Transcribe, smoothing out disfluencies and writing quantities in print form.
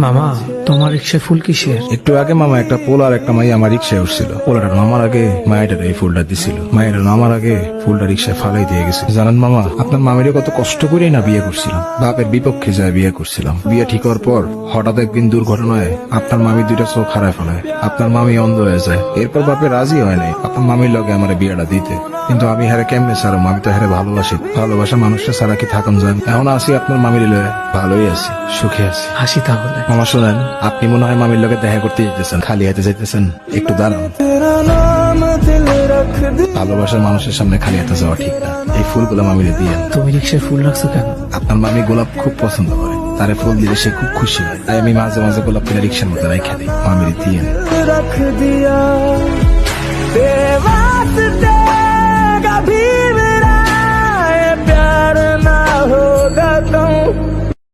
মামা, তোমার রিক্সায় ফুল কিসের? একটু আগে মামা একটা পোল আর একটা মাই আমার রিক্সায় উঠছিল। পোলাটা নামার আগে মায়ের এই ফুলটা দিছিল। মায়ের নামার আগে ফুলটা রিক্সায় ফালাই দিয়ে গেছে। জানেন মামা, আপনার মামিরে কত কষ্ট করেই না বিয়ে করছিলাম। বাপের বিপক্ষে যায় বিয়ে করছিলাম। বিয়ে ঠিক হওয়ার পর হঠাৎ একদিন দুর্ঘটনায় আপনার মামি দুইটা চোখ হারায় ফেলায়। আপনার মামি অন্ধ হয়ে যায়। এরপর বাপে রাজি হয় নাই আপনার মামির লগে আমার বিয়েটা দিতে। কিন্তু আমি হারে কেমনে ছাড়ো, আমি তো হারে ভালোবাসি। ভালোবাসা মানুষটা ছাড়া কি থাকুন যায়? এখন আসি আপনার মামির লয়ে, ভালোই আছি, সুখে আছি। হাসি তাহলে। মামা শোনেন, আপনি মনে হয় মামির লগে দেখা করতে যেতেছেন, খালি হাতে যাইতেছেন, একটু দাঁড়ান। ভালোবাসার মানুষের সামনে খালি হাতে যাওয়া ঠিক না। এই ফুলগুলো মামিরে দিয়ে। তুমি রিক্সায় ফুল রাখছো কেন? আপনার মামি গোলাপ খুব পছন্দ করে, তারে ফুল দিলে সে খুব খুশি হয়। তাই আমি মাঝে মাঝে গোলাপ কিনে রিক্সার মধ্যে রেখে দিই, মামিরে দিয়ে।